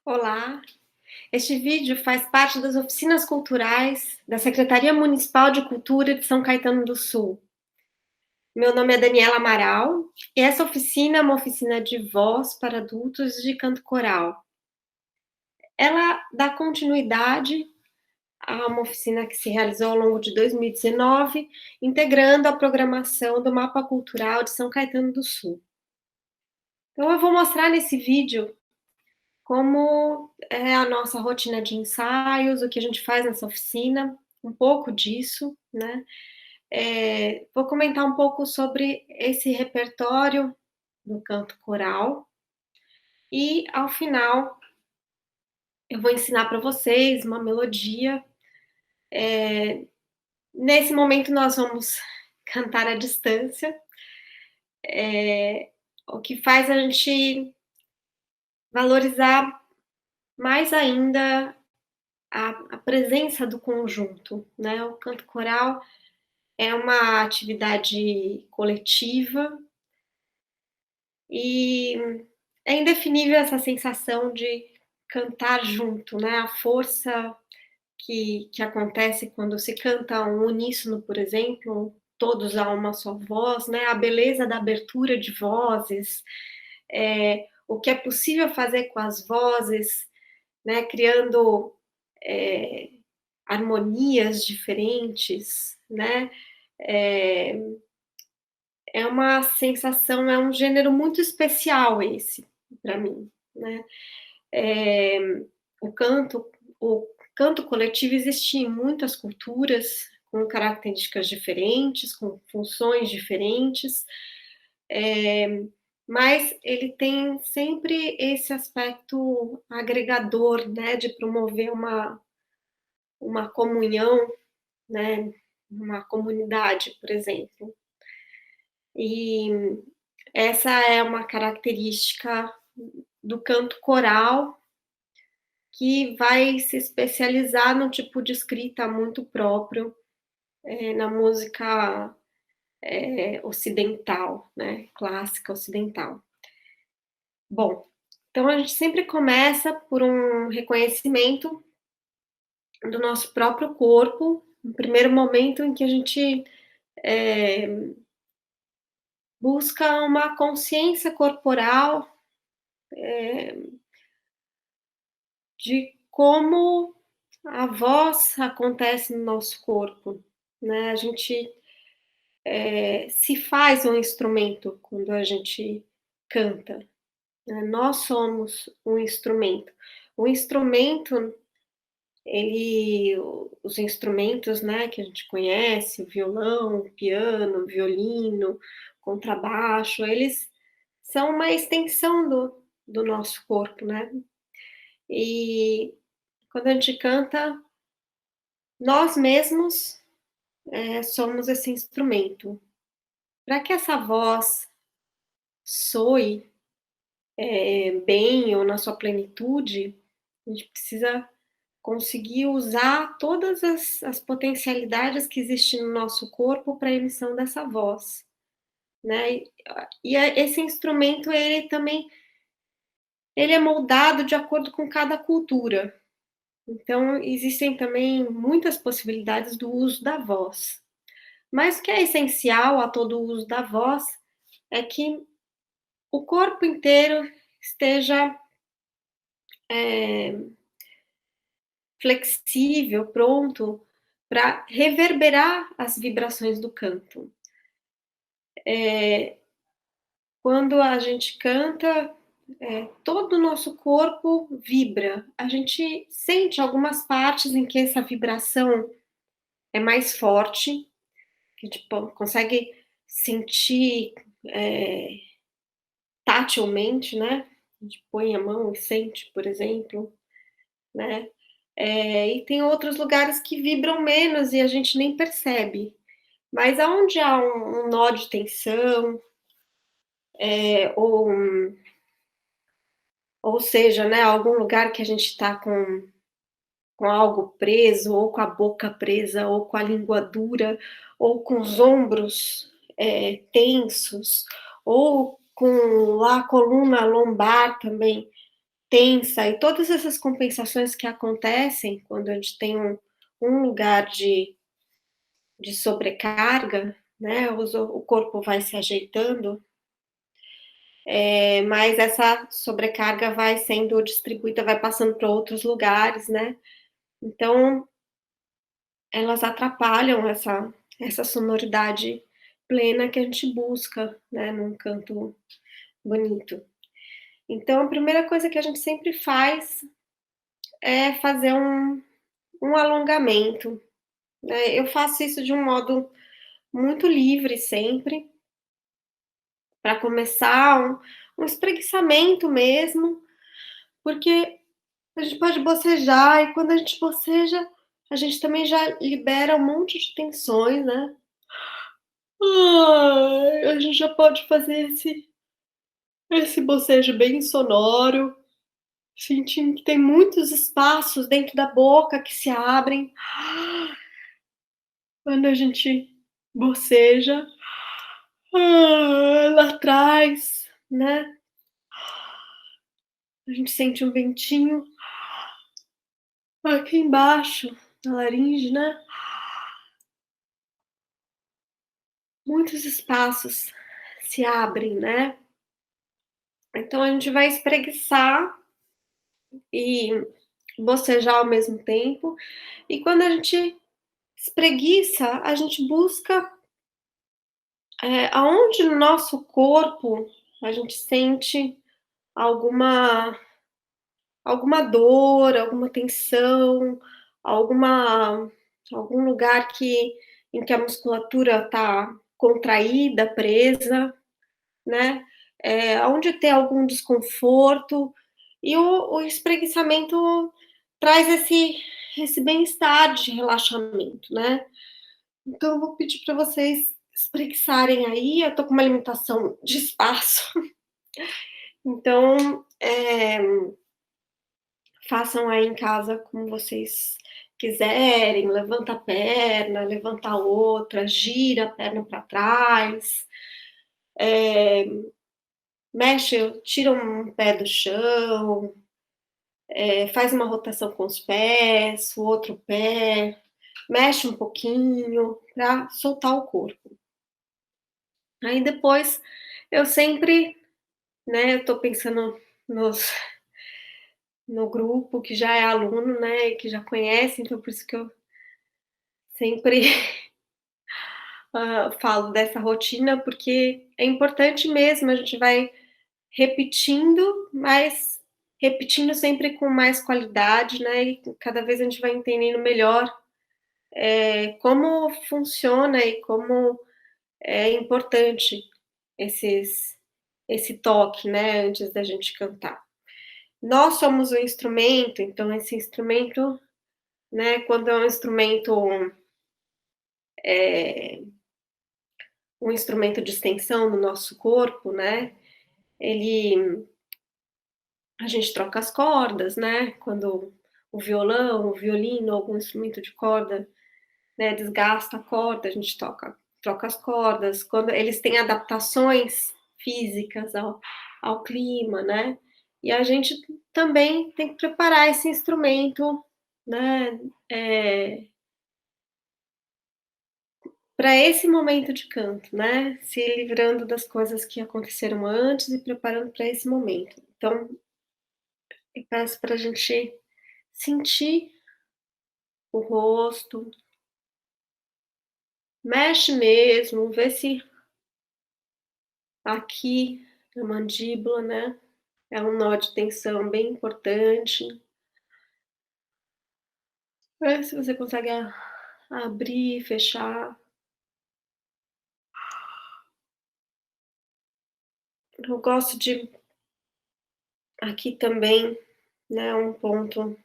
Olá, este vídeo faz parte das oficinas culturais da Secretaria Municipal de Cultura de São Caetano do Sul. Meu nome é Daniela Amaral e essa oficina é uma oficina de voz para adultos de canto coral. Ela dá continuidade a uma oficina que se realizou ao longo de 2019, integrando a programação do Mapa Cultural de São Caetano do Sul. Então eu vou mostrar nesse vídeo como é a nossa rotina de ensaios, o que a gente faz nessa oficina, um pouco disso, né. Vou comentar um pouco sobre esse repertório do canto coral e, ao final, eu vou ensinar para vocês uma melodia. Nesse momento nós vamos cantar à distância, o que faz a gente valorizar mais ainda a presença do conjunto, né. O canto coral é uma atividade coletiva e é indefinível essa sensação de cantar junto, né, a força que acontece quando se canta um uníssono, por exemplo, todos a uma só voz, né, a beleza da abertura de vozes, o que é possível fazer com as vozes, né, criando, eh, harmonias diferentes, né, eh é uma sensação, é um gênero muito especial esse, para mim, né. Eh, o canto o canto coletivo existe em muitas culturas, com características diferentes, com funções diferentes, mas ele tem sempre esse aspecto agregador, né, de promover uma comunhão, né, uma comunidade, por exemplo. E essa é uma característica do canto coral, que vai se especializar num tipo de escrita muito próprio, na música, ocidental, né, clássica ocidental. Bom, então a gente sempre começa por um reconhecimento do nosso próprio corpo, no primeiro momento em que a gente, eh, busca uma consciência corporal, de como a voz acontece no nosso corpo, né, a gente, se faz um instrumento quando a gente canta, né, nós somos um instrumento. O instrumento, os instrumentos, né, que a gente conhece, o violão, o piano, o violino, contrabaixo, eles são uma extensão do nosso corpo, né, e quando a gente canta, nós mesmos, somos esse instrumento. Para que essa voz soe, bem ou na sua plenitude, a gente precisa conseguir usar todas as potencialidades que existem no nosso corpo para a emissão dessa voz, né. Esse instrumento, ele também ele é moldado de acordo com cada cultura. Então existem também muitas possibilidades do uso da voz. Mas o que é essencial a todo o uso da voz é que o corpo inteiro esteja, eh, flexível, pronto para reverberar as vibrações do canto. Quando a gente canta, todo o nosso corpo vibra. A gente sente algumas partes em que essa vibração é mais forte, que tipo consegue sentir, eh, tatilmente, né, a gente põe a mão e sente, por exemplo, né, e tem outros lugares que vibram menos e a gente nem percebe. Mas aonde há um nó de tensão, ou seja, né, algum lugar que a gente está com algo preso, ou com a boca presa, ou com a língua dura, ou com os ombros, tensos, ou com lá a coluna lombar também, tensa e todas essas compensações que acontecem quando a gente tem um lugar de sobrecarga, né, o corpo vai se ajeitando, mas essa sobrecarga vai sendo distribuída, vai passando para outros lugares, né. Então, elas atrapalham essa sonoridade plena que a gente busca, né, num canto bonito. Então, a primeira coisa que a gente sempre faz é fazer um alongamento, né. Eu faço isso de um modo muito livre sempre, para começar um espreguiçamento mesmo, porque a gente pode bocejar e quando a gente boceja, a gente também já libera um monte de tensões, né. Ai, a gente já pode fazer esse bocejo bem sonoro, sentindo que tem muitos espaços dentro da boca que se abrem quando a gente boceja. Lá atrás, né, a gente sente um ventinho aqui embaixo na laringe, né, muitos espaços se abrem, né. Então a gente vai espreguiçar e bocejar ao mesmo tempo, e quando a gente espreguiça, a gente busca, aonde no nosso corpo a gente sente alguma alguma dor, alguma tensão, alguma algum lugar em que a musculatura está contraída, presa, né, aonde tem algum desconforto, e o espreguiçamento traz esse bem-estar de relaxamento, né. Então eu vou pedir para vocês espreguiçarem aí, eu tô com uma limitação de espaço, então, façam aí em casa como vocês quiserem, levanta a perna, levanta a outra, gira a perna para trás, mexe, tira um pé do chão, faz uma rotação com os pés, o outro pé, mexe um pouquinho para soltar o corpo. Aí depois eu sempre, né, eu tô pensando nos no grupo que já é aluno, né, e que já conhece, então por isso que eu sempre falo dessa rotina, porque é importante mesmo, a gente vai repetindo, mas repetindo sempre com mais qualidade, né, e cada vez a gente vai entendendo melhor, como funciona e como é importante esses esse toque, né, antes da gente cantar. Nós somos o instrumento, então esse instrumento, né, quando é eh, um instrumento de extensão no nosso corpo, né, ele a gente troca as cordas, né, quando o violão, o violino, algum instrumento de corda, né, desgasta a corda, a gente troca as cordas. Quando eles têm adaptações físicas ao clima, né, e a gente também tem que preparar esse instrumento, né, eh, para esse momento de canto, né, se livrando das coisas que aconteceram antes e preparando para esse momento. Então, eu peço pra gente sentir o rosto, mexe mesmo, vê se aqui na mandíbula, né, é um nó de tensão bem importante. Vê se você consegue abrir, fechar. Eu gosto de aqui também, né, um ponto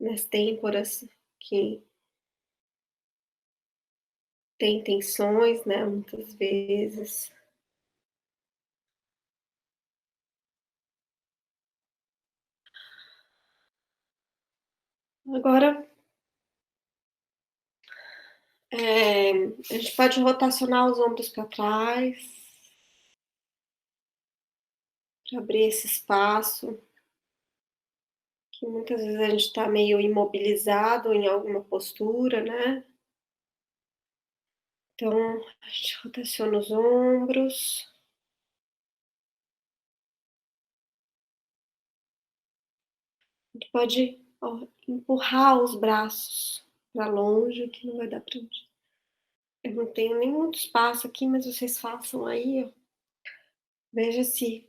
nas têmporas que tem tensões, né, muitas vezes. Agora, a gente pode rotacionar os ombros para trás, para abrir esse espaço, que muitas vezes a gente está meio imobilizado em alguma postura, né. Então, a gente rotaciona os ombros. A gente pode, ó, empurrar os braços para longe, que não vai dar pra gente. Eu não tenho nem muito espaço aqui, mas vocês façam aí, ó. Veja se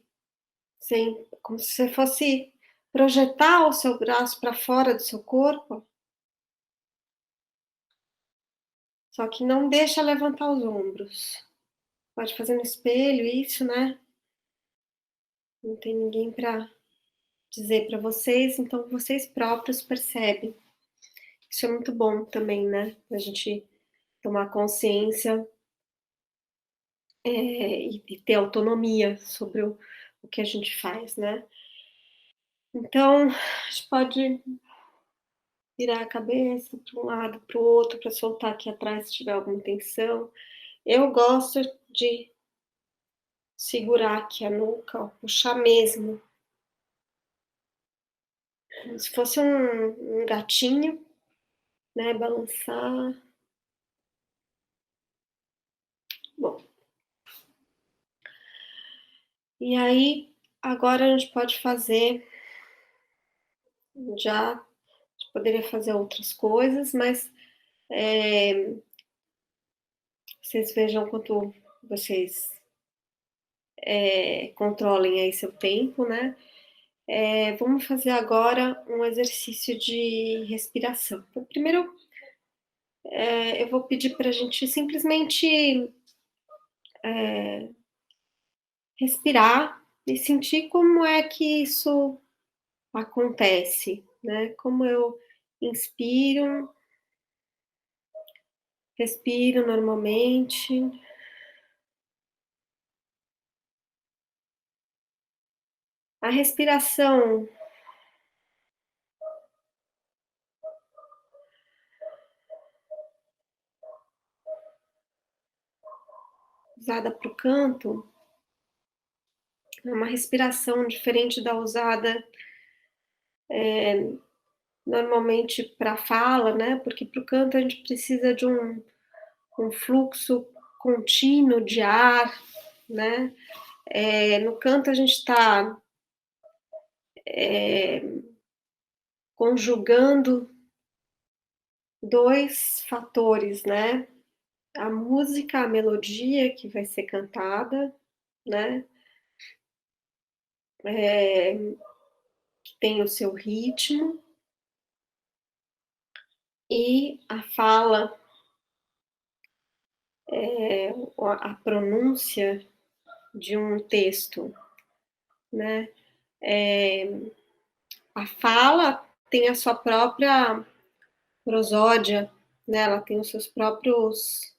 sem como se você fosse projetar o seu braço para fora do seu corpo, só que não deixa levantar os ombros. Pode fazer no espelho isso, né, não tem ninguém para dizer para vocês, então vocês próprios percebem. Isso é muito bom também, né, a gente tomar consciência, e ter autonomia sobre o que a gente faz, né. Então, a gente pode virar a cabeça para um lado, para o outro, para soltar aqui atrás se tiver alguma tensão. Eu gosto de segurar aqui a nuca, ó, puxar mesmo, como se fosse um gatinho, né, balançar. Bom, e aí, agora a gente pode fazer já a gente poderia fazer outras coisas, mas, vocês vejam quanto vocês, controlem aí seu tempo, né. Vamos fazer agora um exercício de respiração. Então, primeiro, eu vou pedir para a gente simplesmente, respirar e sentir como é que isso acontece, né. Como eu inspiro, respiro normalmente. A respiração usada para o canto é uma respiração diferente da usada normalmente para fala, né, porque para o canto a gente precisa de um fluxo contínuo de ar, né. No canto a gente está conjugando 2 fatores, né, a música, a melodia que vai ser cantada, né, que tem o seu ritmo, e a fala, a pronúncia de um texto, né. Eh, a fala tem a sua própria prosódia, né, ela tem os seus próprios,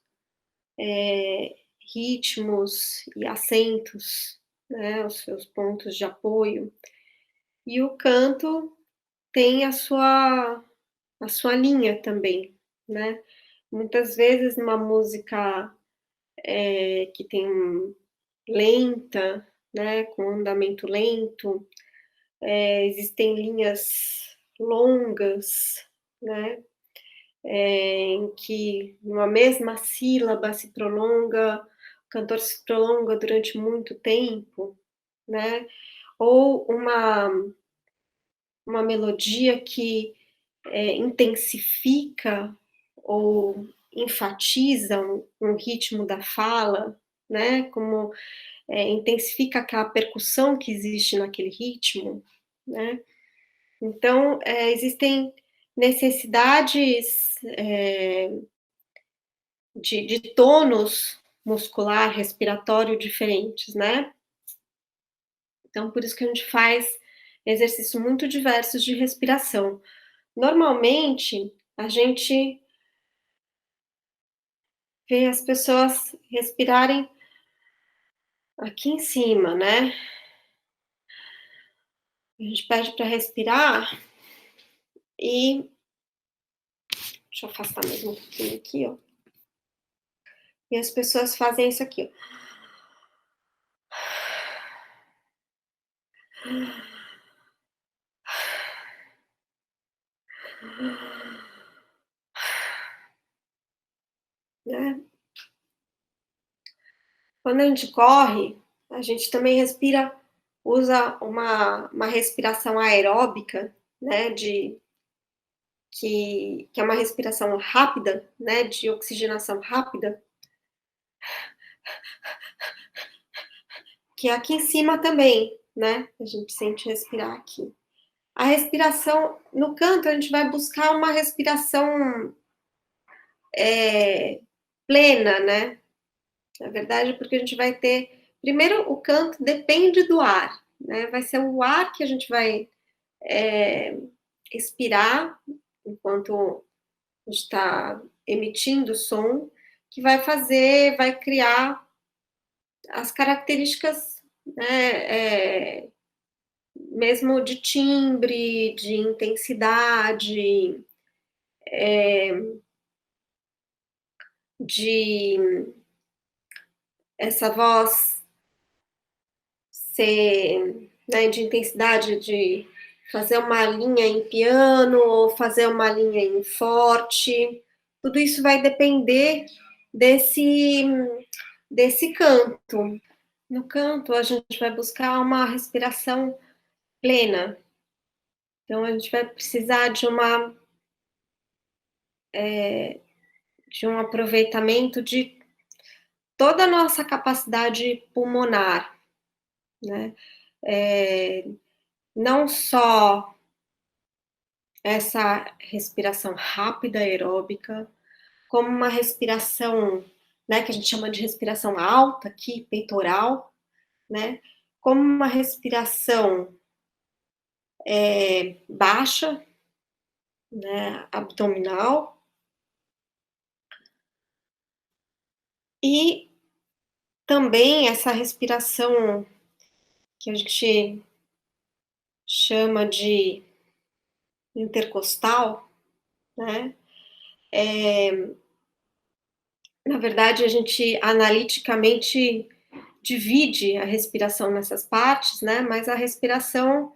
ritmos e acentos, né, os seus pontos de apoio. E o canto tem a sua linha também, né. Muitas vezes numa música, que tem lenta, né, com andamento lento, existem linhas longas, né, em que uma mesma sílaba se prolonga, o cantor se prolonga durante muito tempo, né, ou uma melodia que, intensifica ou enfatiza um ritmo da fala, né, como, intensifica aquela percussão que existe naquele ritmo, né. Então, existem necessidades, de tônus muscular, respiratório diferentes, né. Então por isso que a gente faz exercícios muito diversos de respiração. Normalmente, a gente vê as pessoas respirarem aqui em cima, né. A gente pede para respirar e deixa eu afastar mais um pouquinho aqui, ó. E as pessoas fazem isso aqui, ó. Né. Quando a gente corre, a gente também usa uma respiração aeróbica, né, que é uma respiração rápida, né, de oxigenação rápida, que é aqui em cima também, né, a gente sente respirar aqui. A respiração no canto, a gente vai buscar uma respiração, eh, plena, né, na verdade, porque a gente vai ter primeiro o canto depende do ar, né, vai ser o ar que a gente vai, eh, expirar enquanto a gente está emitindo som, que vai criar as características, né, mesmo de timbre, de intensidade, de essa voz ser, né, de intensidade, de fazer uma linha em piano ou fazer uma linha em forte. Tudo isso vai depender desse desse canto. No canto, a gente vai buscar uma respiração plena. Então, a gente vai precisar de um aproveitamento de toda a nossa capacidade pulmonar, né. Eh, não só essa respiração rápida aeróbica, como uma respiração, né, que a gente chama de respiração alta aqui, peitoral, né, como uma respiração, baixa, né, abdominal, e também essa respiração que a gente chama de intercostal, né, na verdade a gente analiticamente divide a respiração nessas partes, né, mas a respiração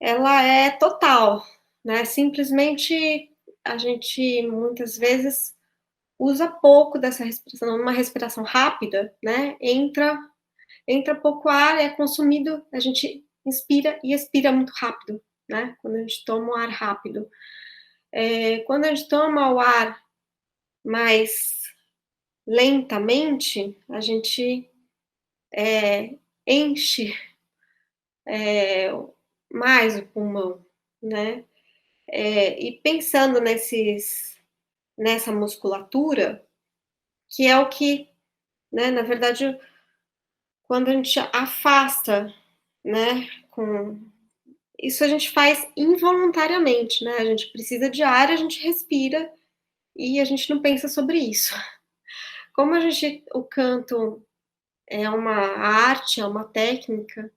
ela é total, né, simplesmente a gente muitas vezes usa pouco dessa respiração, numa respiração rápida, né, entra pouco ar, é consumido, a gente inspira e expira muito rápido, né, quando a gente toma o ar rápido. Quando a gente toma o ar mais lentamente, a gente, enche, eh, mais o pulmão, né. E pensando nessa musculatura, que é o que, né, na verdade, quando a gente afasta, né, com isso a gente faz involuntariamente, né, a gente precisa de ar, a gente respira e a gente não pensa sobre isso. Como o canto é uma arte, é uma técnica,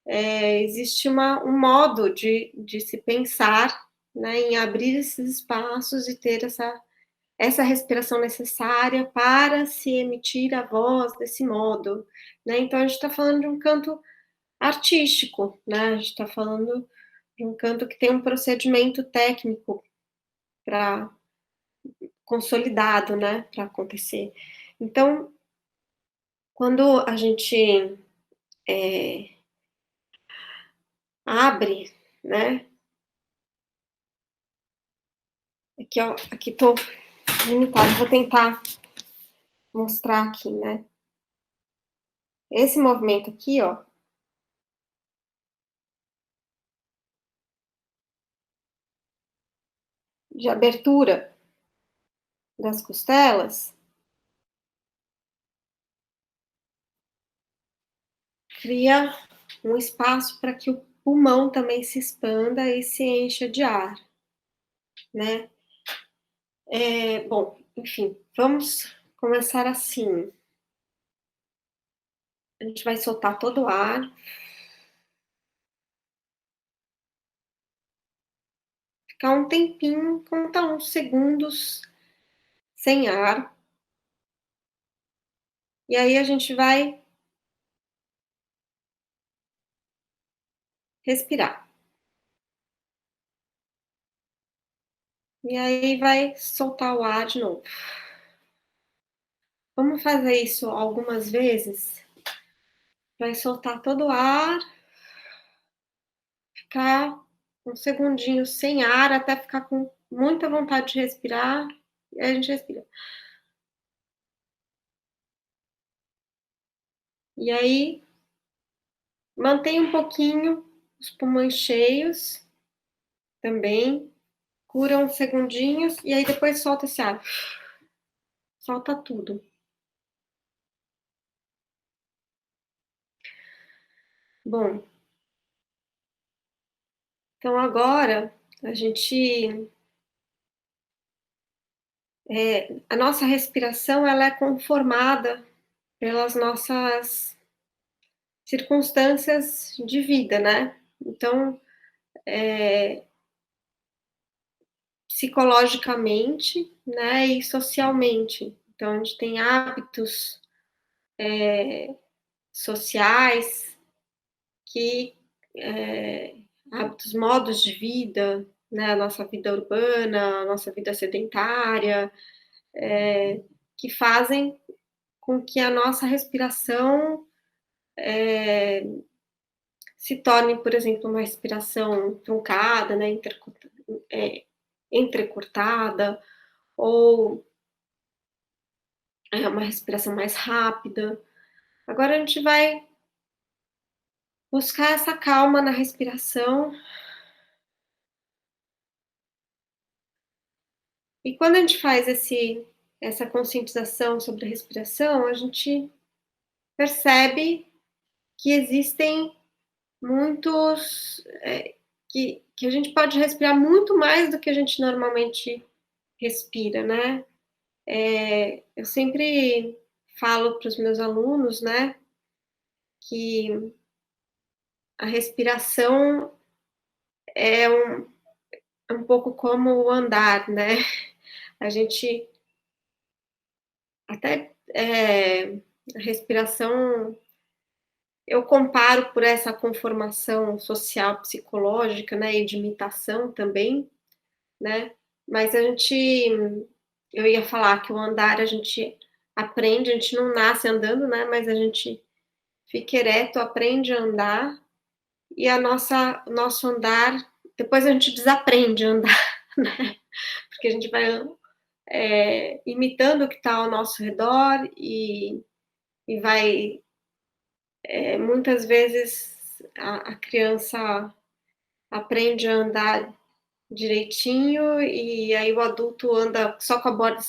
existe um modo de se pensar, né, em abrir esses espaços e ter essa respiração necessária para se emitir a voz desse modo, né. Então a gente está falando de um canto artístico, né, a gente está falando de um canto que tem um procedimento técnico para consolidado, né, para acontecer. Então, quando a gente, eh, abre, né, aqui ó, aqui tô limitada, vou tentar mostrar aqui, né. Esse movimento aqui, ó, de abertura das costelas, cria um espaço para que o pulmão também se expanda e se encha de ar, né. Bom, enfim, vamos começar assim. A gente vai soltar todo o ar, ficar um tempinho, contar uns segundos sem ar, e aí a gente vai respirar. E aí vai soltar o ar de novo. Vamos fazer isso algumas vezes. Vai soltar todo o ar, ficar uns segundinhos sem ar, até ficar com muita vontade de respirar, e aí a gente respira. E aí, mantém um pouquinho os pulmões cheios também, cura uns segundinhos e aí depois solta esse ar. Solta tudo. Bom, então agora a gente, a nossa respiração ela é conformada pelas nossas circunstâncias de vida, né. Então, eh, psicologicamente, né, e socialmente. Então a gente tem hábitos, sociais que, eh, hábitos, modos de vida, né, a nossa vida urbana, a nossa vida sedentária, que fazem com que a nossa respiração, se torne, por exemplo, uma respiração truncada, né, eh, entrecortada, ou uma respiração mais rápida. Agora a gente vai buscar essa calma na respiração, e quando a gente faz essa conscientização sobre a respiração, a gente percebe que existem muitos, que a gente pode respirar muito mais do que a gente normalmente respira, né. Eu sempre falo para os meus alunos, né, que a respiração é um pouco como o andar, né. A gente até, a respiração eu comparo por essa conformação social, psicológica, né, e de imitação também, né, mas eu ia falar que o andar a gente aprende, a gente não nasce andando, né, mas a gente fica ereto, aprende a andar, e o nosso andar depois a gente desaprende a andar, né, porque a gente vai, imitando o que está ao nosso redor e vai, muitas vezes a criança aprende a andar direitinho, e aí o adulto anda só com a borda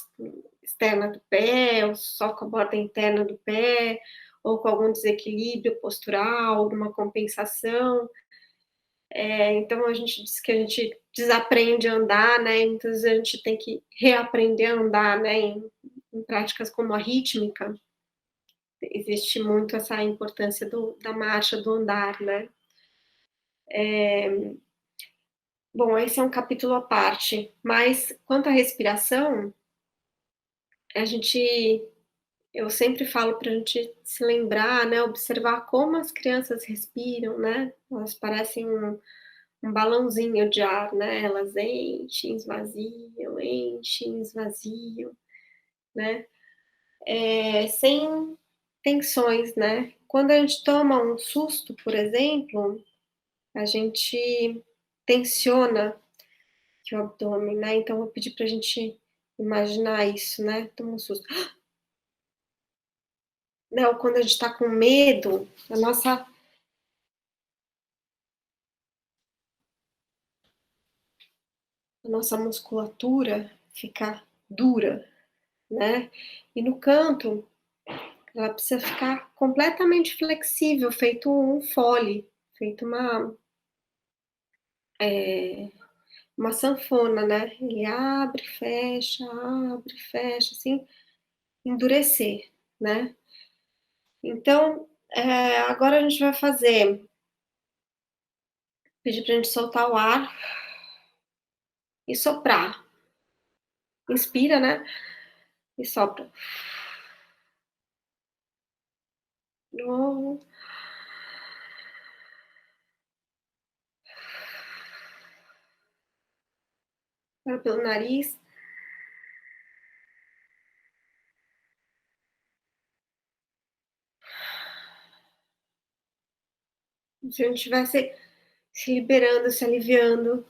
externa do pé, ou só com a borda interna do pé, ou com algum desequilíbrio postural, alguma compensação. Então a gente diz que a gente desaprende a andar, né, e muitas vezes a gente tem que reaprender a andar, né, em práticas como a rítmica, existe muito essa importância da marcha, do andar, né. Bom, esse é um capítulo à parte, mas quanto à respiração, a gente eu sempre falo para a gente se lembrar, né, observar como as crianças respiram, né, elas parecem um balãozinho de ar, né, elas enchem, esvaziam, né, sem tensões, né. Quando a gente toma um susto, por exemplo, a gente tensiona que o abdômen, né, então eu vou pedir pra gente imaginar isso, né, toma um susto. Né, ou quando a gente tá com medo, a nossa musculatura fica dura, né, e no canto, ela precisa ficar completamente flexível, feito um fole, feito eh, uma sanfona, né, ele abre, fecha, assim, endurecer, né. Então, agora a gente vai pedir pra gente soltar o ar e soprar. Inspira, né, e sopra. De novo. Agora pelo nariz. Se a gente estivesse se liberando, se aliviando,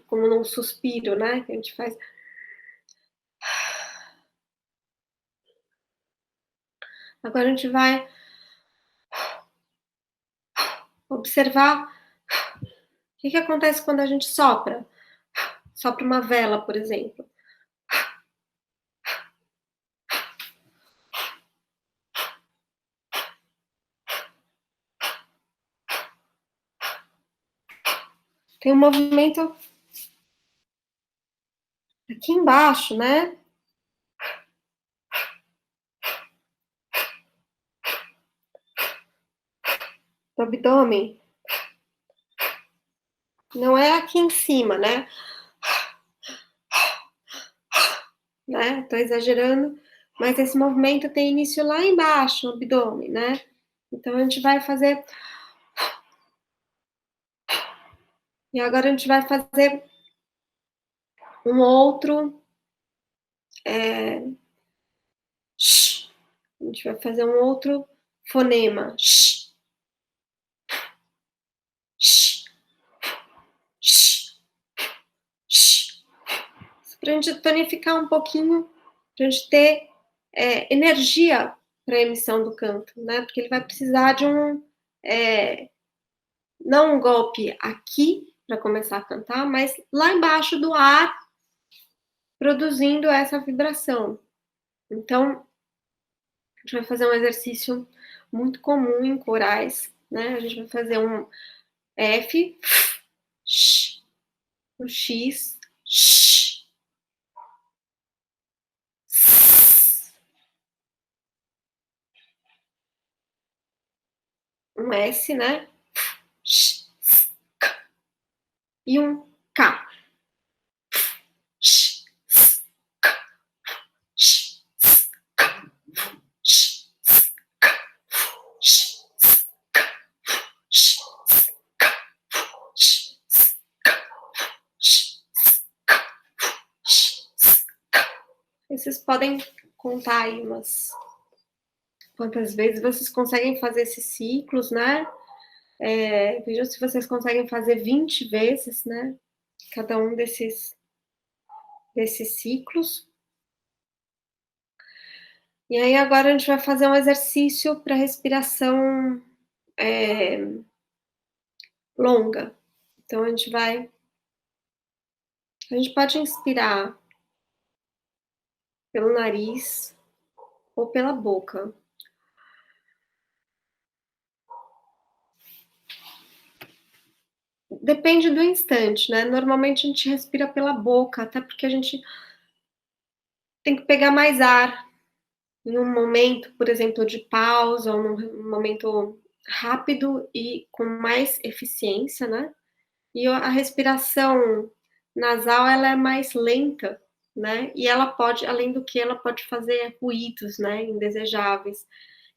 como num suspiro, né? Que a gente faz. Agora a gente vai observar o que que acontece quando a gente sopra. Sopra uma vela, por exemplo. Tem um movimento aqui embaixo, né? Do abdômen. Não é aqui em cima, né? Né? Tô exagerando, mas esse movimento tem início lá embaixo, no abdômen, né? Então a gente vai fazer. E agora a gente vai fazer um outro. É, a gente vai fazer um outro fonema. Para a gente tonificar um pouquinho, para a gente ter energia para a emissão do canto, né? Porque ele vai precisar de não um golpe aqui para começar a cantar, mas lá embaixo do ar, produzindo essa vibração. Então, a gente vai fazer um exercício muito comum em corais, né? A gente vai fazer um F, um X, um S, né? E um K. Vocês podem contar aí quantas vezes vocês conseguem fazer esses ciclos, né? Vejam se vocês conseguem fazer 20 vezes, né? Cada um desses ciclos. E aí agora a gente vai fazer um exercício para respiração longa. Então a gente pode inspirar pelo nariz ou pela boca. Depende do instante, né? Normalmente a gente respira pela boca, até porque a gente tem que pegar mais ar em um momento, por exemplo, de pausa, ou num momento rápido e com mais eficiência, né? E a respiração nasal, ela é mais lenta, né? E ela pode, além do que, ela pode fazer ruídos, né? Indesejáveis.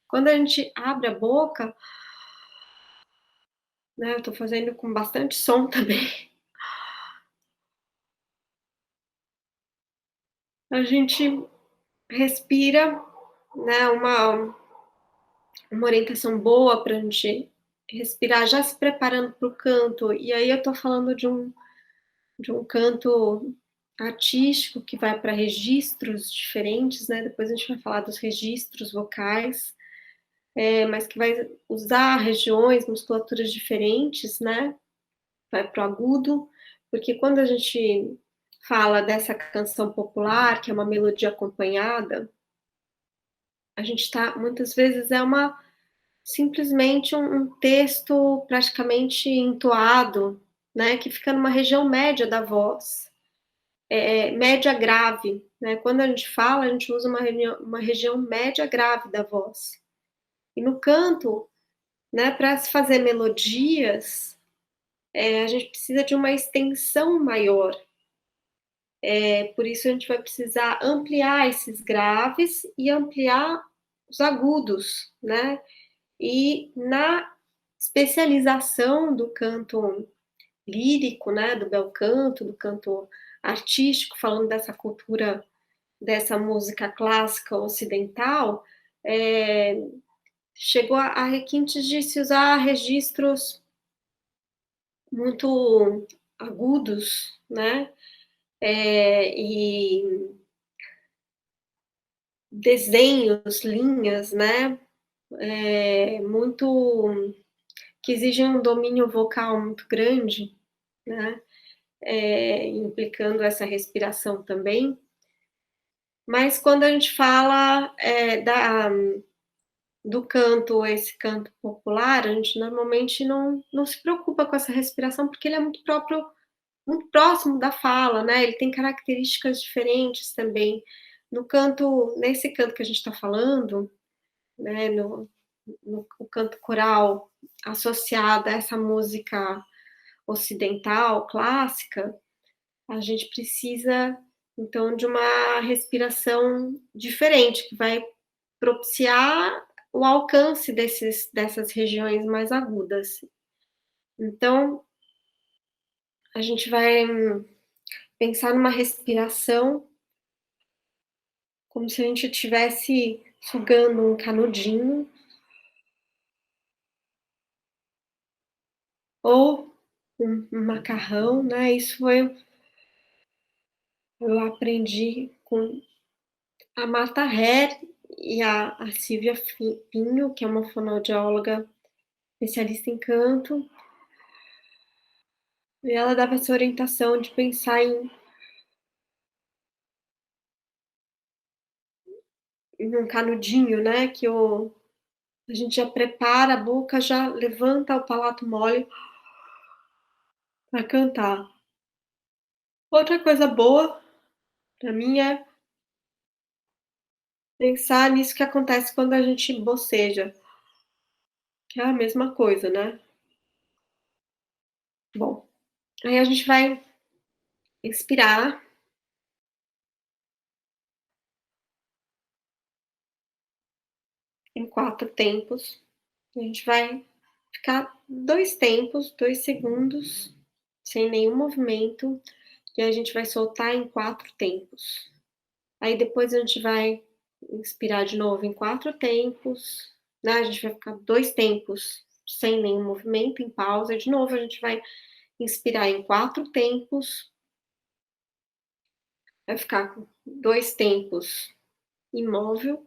Quando a gente abre a boca, né? Eu tô fazendo com bastante som também. A gente respira, né? Uma orientação boa para a gente respirar, já se preparando para o canto. E aí eu tô falando de um canto artístico que vai para registros diferentes, né? Depois a gente vai falar dos registros vocais, mas que vai usar regiões, musculaturas diferentes, né? Vai para o agudo, porque quando a gente fala dessa canção popular, que é uma melodia acompanhada, a gente está, muitas vezes, simplesmente um texto praticamente entoado, né? Que fica numa região média da voz. Média grave, né? Quando a gente fala, a gente usa uma região média grave da voz. E no canto, né, para se fazer melodias, a gente precisa de uma extensão maior. Por isso a gente vai precisar ampliar esses graves e ampliar os agudos, né? E na especialização do canto lírico, né, do bel canto, do canto artístico, falando dessa cultura, dessa música clássica ocidental, eh, chegou a requintes de se usar registros muito agudos, né, e desenhos, linhas, né, muito que exigem um domínio vocal muito grande, né, implicando essa respiração também. Mas quando a gente fala, do canto, esse canto popular, a gente normalmente não se preocupa com essa respiração, porque ele é muito próprio, muito próximo da fala, né, ele tem características diferentes também. No canto, nesse canto que a gente está falando, né, no o canto coral associado a essa música ocidental, clássica, a gente precisa, então, de uma respiração diferente, que vai propiciar o alcance dessas regiões mais agudas. Então, a gente vai pensar numa respiração como se a gente estivesse sugando um canudinho ou um macarrão, né, isso foi eu aprendi com a Marta Hare e a Silvia Pinho, que é uma fonoaudióloga especialista em canto, e ela dava essa orientação de pensar em um canudinho, né, que a gente já prepara a boca, já levanta o palato mole para cantar. Outra coisa boa para mim é pensar nisso que acontece quando a gente boceja, que é a mesma coisa, né. Bom, aí a gente vai inspirar em 4 tempos, a gente vai ficar 2 tempos, 2 segundos, sem nenhum movimento, e a gente vai soltar em 4 tempos. Aí depois a gente vai inspirar de novo em 4 tempos, né, a gente vai ficar 2 tempos sem nenhum movimento, em pausa, e de novo a gente vai inspirar em 4 tempos, vai ficar com 2 tempos imóvel,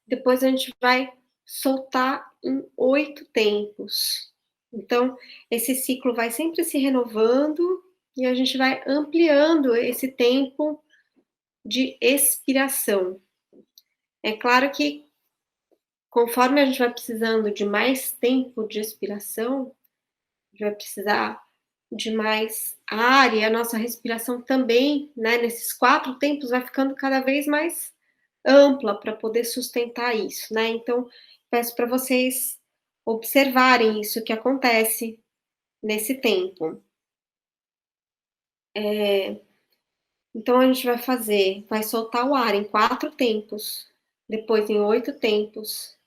depois a gente vai soltar em 8 tempos. Então, esse ciclo vai sempre se renovando e a gente vai ampliando esse tempo de expiração. É claro que conforme a gente vai precisando de mais tempo de expiração, a gente vai precisar de mais ar e a nossa respiração também, né, nesses 4 tempos vai ficando cada vez mais ampla para poder sustentar isso, né. Então, peço para vocês observarem isso que acontece nesse tempo. Então a gente vai soltar o ar em 4 tempos, depois em 8 tempos,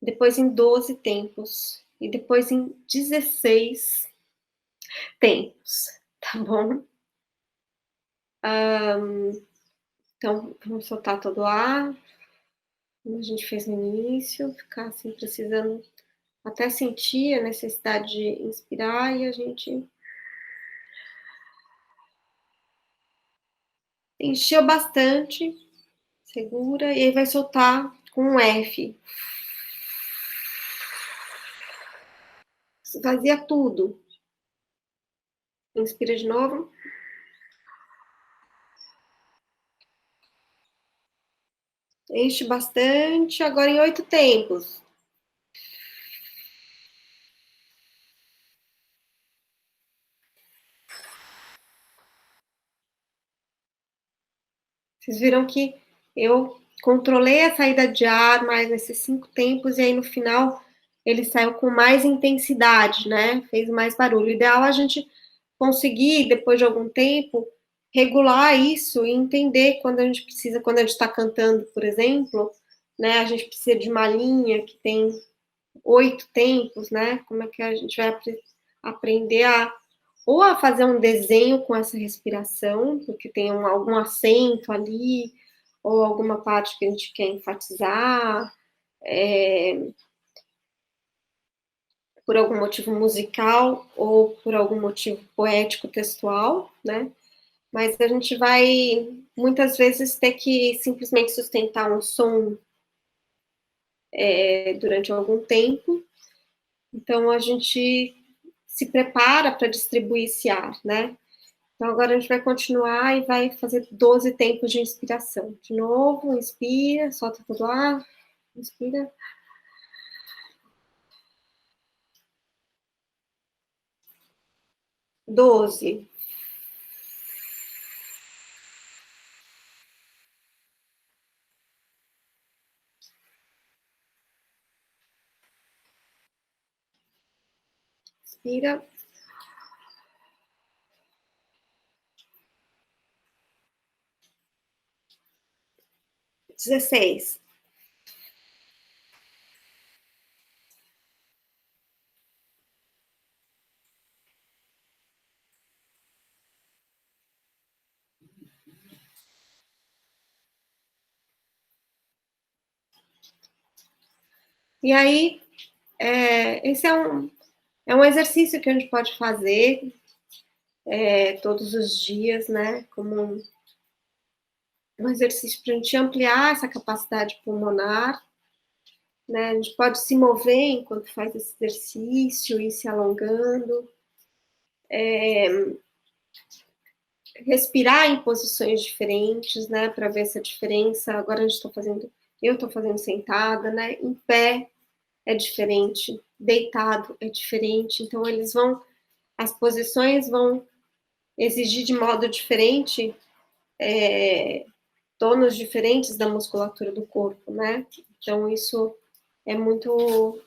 depois em 12 tempos e depois em 16 tempos, tá bom? Então vamos soltar todo o ar, como a gente fez no início, ficar assim precisando até sentir a necessidade de inspirar e a gente encheu bastante, segura e aí vai soltar com um F. Esvazia tudo. Inspira de novo. Enche bastante, agora em 8 tempos. Vocês viram que eu controlei a saída de ar mais nesses 5 tempos e aí no final ele saiu com mais intensidade, né, fez mais barulho. O ideal é a gente conseguir, depois de algum tempo, regular isso e entender quando a gente precisa, quando a gente está cantando, por exemplo, né, a gente precisa de uma linha que tem 8 tempos, né, como é que a gente vai aprender a ou a fazer um desenho com essa respiração, porque tem algum acento ali, ou alguma parte que a gente quer enfatizar, por algum motivo musical ou por algum motivo poético textual, né? Mas a gente vai muitas vezes ter que simplesmente sustentar um som durante algum tempo, então a gente se prepara para distribuir esse ar, né? Então agora a gente vai continuar e vai fazer 12 tempos de inspiração. De novo, inspira, solta todo o ar, inspira. 12. Inspira. 16. E aí, esse é um exercício que a gente pode fazer todos os dias, né? Como um exercício para a gente ampliar essa capacidade pulmonar, né? A gente pode se mover enquanto faz esse exercício, ir se alongando, respirar em posições diferentes, né? Para ver essa diferença. Agora a gente está fazendo, eu estou fazendo sentada, né? Em pé é diferente, deitado é diferente. Então eles vão, as posições vão exigir de modo diferente tônus diferentes da musculatura do corpo, né? Então, isso é muito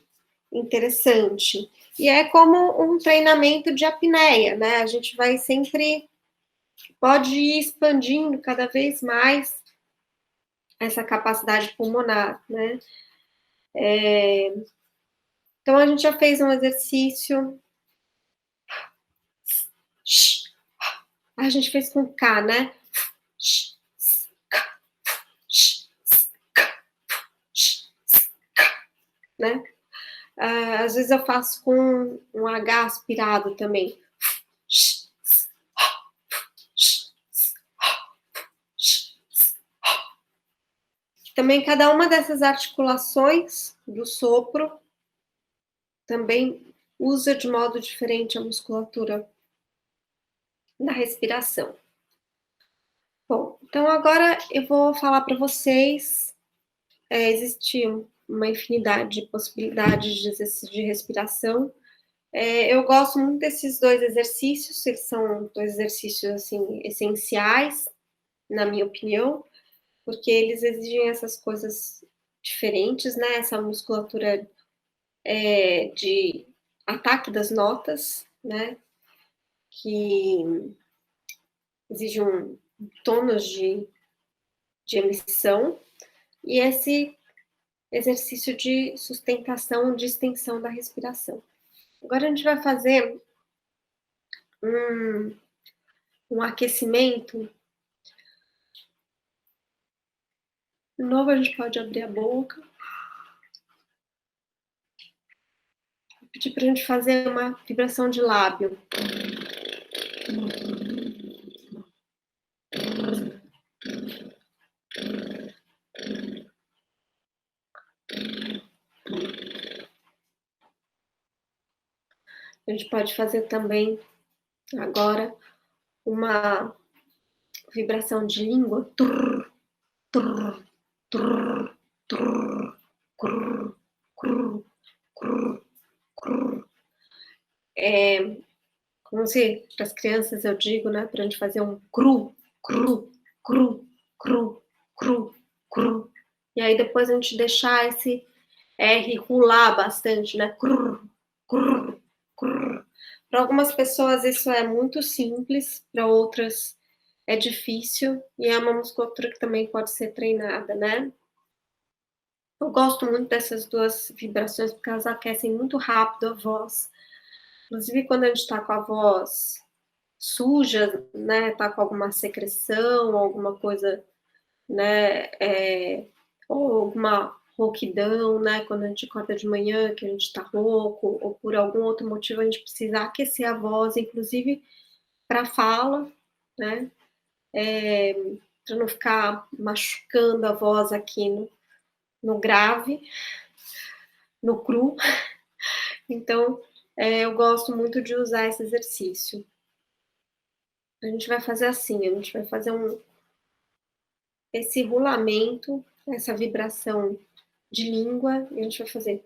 interessante. E é como um treinamento de apneia, né? A gente vai sempre, pode ir expandindo cada vez mais essa capacidade pulmonar, né? Então, a gente já fez um exercício. A gente fez com K, né? Né? Às vezes eu faço com um H aspirado também. Também cada uma dessas articulações do sopro também usa de modo diferente a musculatura da respiração. Bom, então agora eu vou falar para vocês, existe uma infinidade de possibilidades de exercício de respiração. Eu gosto muito desses dois exercícios, eles são dois exercícios assim essenciais, na minha opinião, porque eles exigem essas coisas diferentes, né? Essa musculatura de ataque das notas, né? Que exige um tônus de emissão, e esse exercício de sustentação, de extensão da respiração. Agora a gente vai fazer um, um aquecimento. De novo, a gente pode abrir a boca. Vou pedir para a gente fazer uma vibração de lábio. A gente pode fazer também agora uma vibração de língua. Trrr, trrr, trrr, trrr, crrr, crrr, crrr, crrr. Como se para as crianças eu digo, né, para a gente fazer um cru, cru, cru, cru, cru, cru. E aí depois a gente deixar esse R rolar bastante, né? Crrr, crrr, crrr. Para algumas pessoas isso é muito simples, para outras é difícil, e é uma musculatura que também pode ser treinada, né? Eu gosto muito dessas duas vibrações, porque elas aquecem muito rápido a voz. Inclusive, quando a gente está com a voz suja, né, tá com alguma secreção, alguma coisa, né, ou alguma rouquidão, né, quando a gente acorda de manhã, que a gente tá rouco, ou por algum outro motivo a gente precisa aquecer a voz, inclusive para fala, né, para não ficar machucando a voz aqui no grave, no cru. Então, eu gosto muito de usar esse exercício. A gente vai fazer assim, a gente vai fazer esse rolamento, essa vibração de língua, e a gente vai fazer.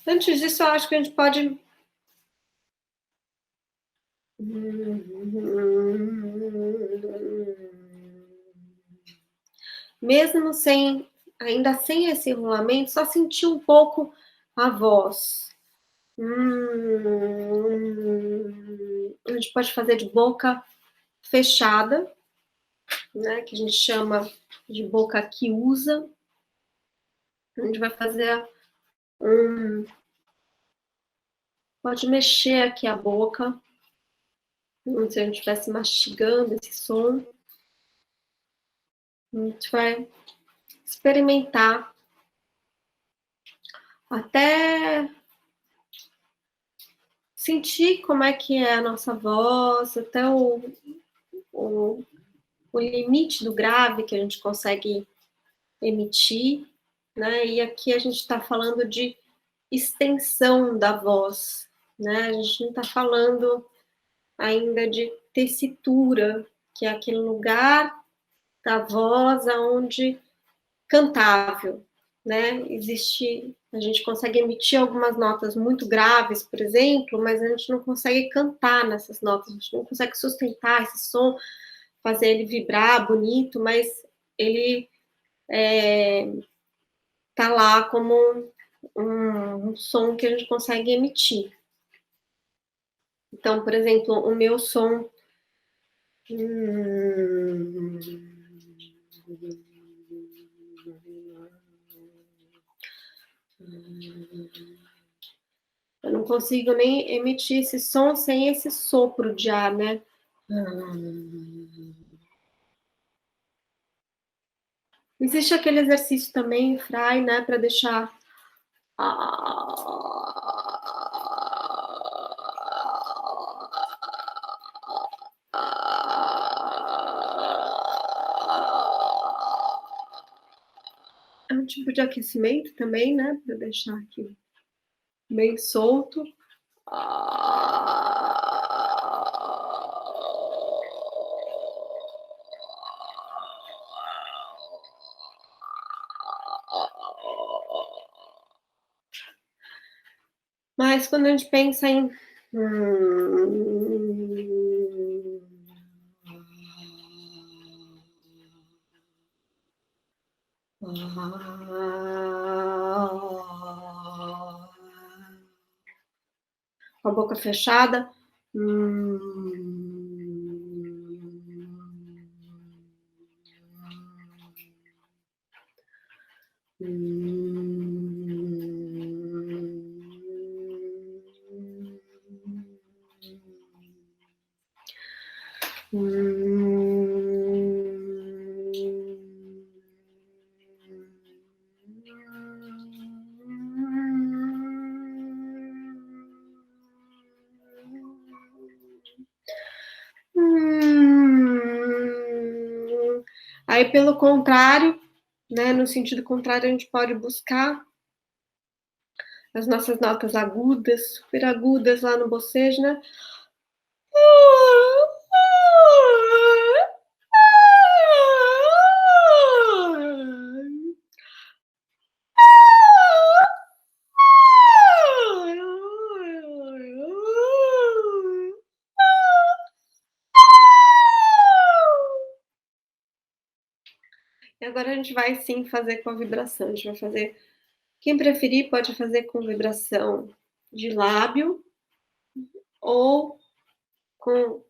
Antes disso, eu acho que a gente pode. Mesmo sem, ainda sem esse rolamento, só sentir um pouco a voz. A gente pode fazer de boca fechada, né, que a gente chama de boca que usa. A gente vai fazer pode mexer aqui a boca, como se a gente estivesse mastigando esse som. A gente vai experimentar até sentir como é que é a nossa voz, até o limite do grave que a gente consegue emitir, né? E aqui a gente está falando de extensão da voz, né? A gente não está falando ainda de tessitura, que é aquele lugar da voz aonde cantável, né? A gente consegue emitir algumas notas muito graves, por exemplo, mas a gente não consegue cantar nessas notas, a gente não consegue sustentar esse som, fazer ele vibrar bonito, mas ele tá lá como um som que a gente consegue emitir. Então, por exemplo, o meu som. Eu não consigo nem emitir esse som sem esse sopro de ar, né? Existe aquele exercício também, Fry, né, para deixar é um tipo de aquecimento também, né, para deixar aqui bem solto. Mas quando a gente pensa em com a boca fechada. Aí, pelo contrário, né, no sentido contrário, a gente pode buscar as nossas notas agudas, super agudas lá no bocejo, né? E agora a gente vai sim fazer com a vibração. A gente vai fazer. Quem preferir pode fazer com vibração de lábio ou com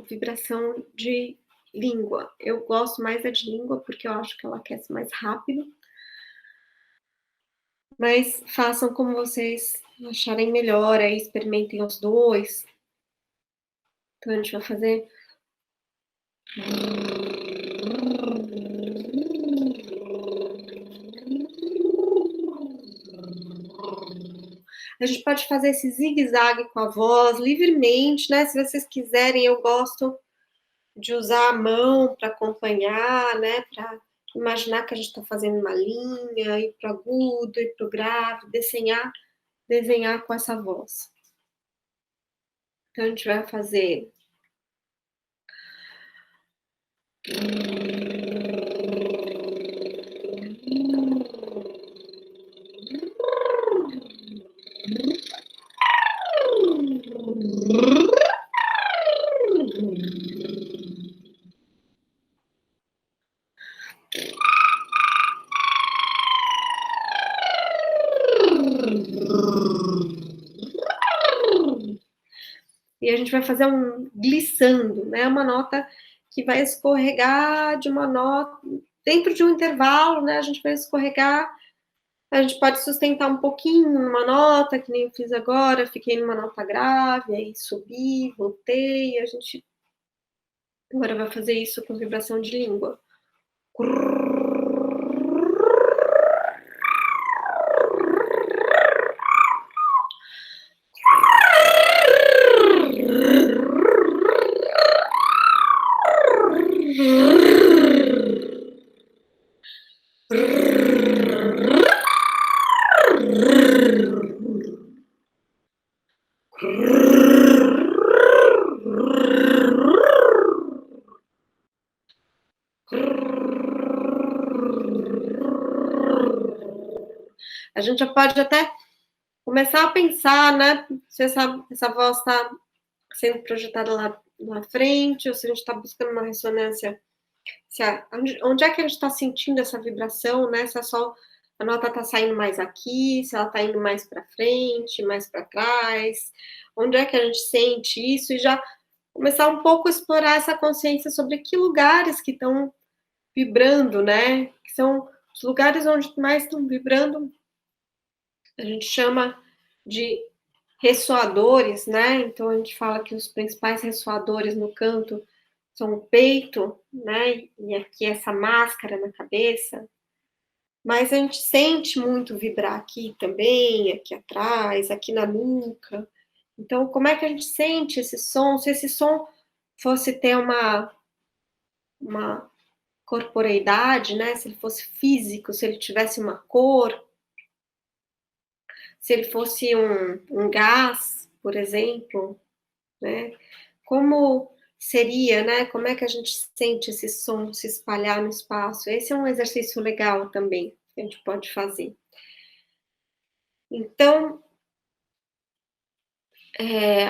vibração de língua. Eu gosto mais da de língua, porque eu acho que ela aquece mais rápido, mas façam como vocês acharem melhor, aí experimentem os 2. Então a gente vai fazer a gente pode fazer esse zigue-zague com a voz livremente, né, se vocês quiserem, eu gosto de usar a mão para acompanhar, né, para imaginar que a gente está fazendo uma linha, ir para o agudo, ir para o grave, desenhar com essa voz. Então a gente vai fazer e a gente vai fazer um glissando, né, uma nota que vai escorregar de uma nota dentro de um intervalo, né, a gente vai escorregar, a gente pode sustentar um pouquinho numa nota, que nem eu fiz agora, fiquei numa nota grave, aí subi, voltei, a gente agora vai fazer isso com vibração de língua. A gente já pode até começar a pensar, né, se essa voz está sendo projetada lá na frente, ou se a gente está buscando uma ressonância, onde é que a gente está sentindo essa vibração, né? Se a nota está saindo mais aqui, se ela está indo mais para frente, mais para trás, onde é que a gente sente isso e já começar um pouco a explorar essa consciência sobre que lugares que estão vibrando, né? Que são os lugares onde mais estão vibrando, a gente chama de ressoadores, né? Então a gente fala que os principais ressoadores no canto são o peito, né? E aqui essa máscara na cabeça. Mas a gente sente muito vibrar aqui também, aqui atrás, aqui na nuca. Então, como é que a gente sente esse som? Se esse som fosse ter uma corporeidade, né? Se ele fosse físico, se ele tivesse uma cor, se ele fosse um gás, por exemplo, né? Como seria, né? Como é que a gente sente esse som se espalhar no espaço? Esse é um exercício legal também que a gente pode fazer. Então,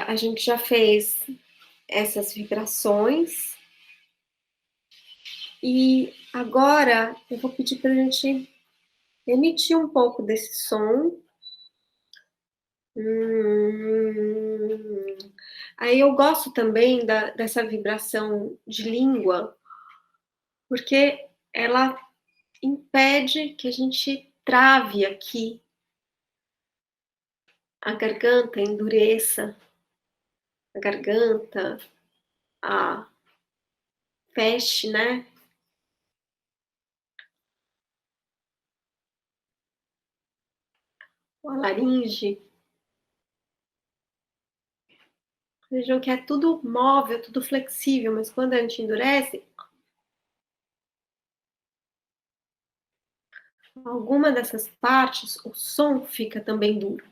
a gente já fez essas vibrações e agora eu vou pedir para a gente emitir um pouco desse som. Aí eu gosto também dessa vibração de língua, porque ela impede que a gente trave aqui a garganta, endureça a garganta, a feche, né? A laringe. Vejam que é tudo móvel, tudo flexível, mas quando a gente endurece, alguma dessas partes, o som fica também duro.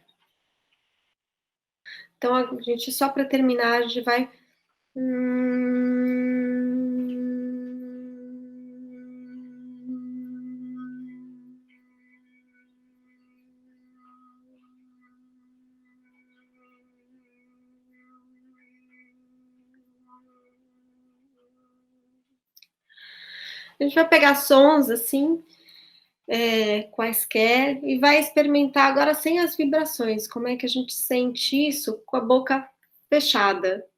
Então, a gente, só para terminar, a gente vai. A gente vai pegar sons assim, quaisquer, e vai experimentar agora sem as vibrações. Como é que a gente sente isso com a boca fechada?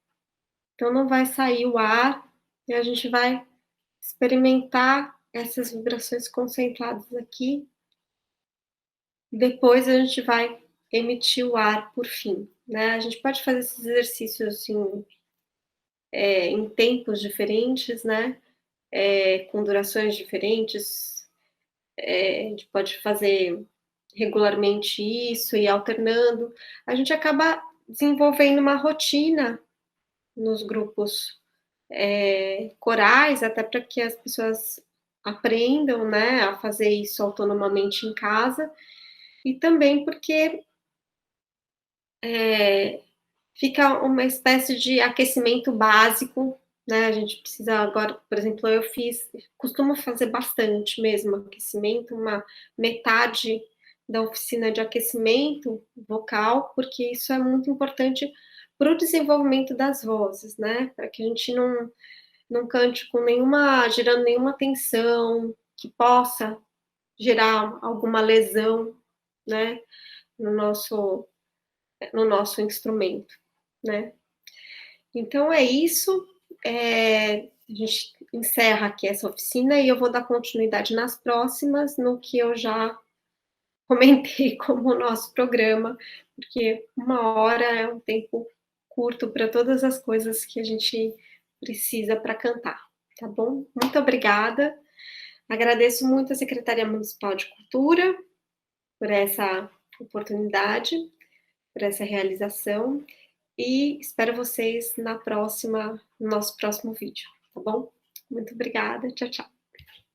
Então não vai sair o ar, e a gente vai experimentar essas vibrações concentradas aqui, depois a gente vai emitir o ar por fim, né. A gente pode fazer esses exercícios, assim, em tempos diferentes, né, com durações diferentes, a gente pode fazer regularmente isso e alternando. A gente acaba desenvolvendo uma rotina nos grupos, corais, até para que as pessoas aprendam, né, a fazer isso autonomamente em casa, e também porque, eh, fica uma espécie de aquecimento básico, né, a gente precisa agora, por exemplo, costumo fazer bastante mesmo aquecimento, uma metade da oficina de aquecimento vocal, porque isso é muito importante para o desenvolvimento das vozes, né, para que a gente não cante com nenhuma gerando nenhuma tensão, que possa gerar alguma lesão, né, no nosso no nosso instrumento, né. Então é isso, a gente encerra aqui essa oficina e eu vou dar continuidade nas próximas, no que eu já comentei como o nosso programa, porque 1 hora é um tempo curto para todas as coisas que a gente precisa para cantar, tá bom? Muito obrigada, agradeço muito a Secretaria Municipal de Cultura por essa oportunidade, por essa realização, e espero vocês no nosso próximo vídeo, tá bom? Muito obrigada, tchau, tchau.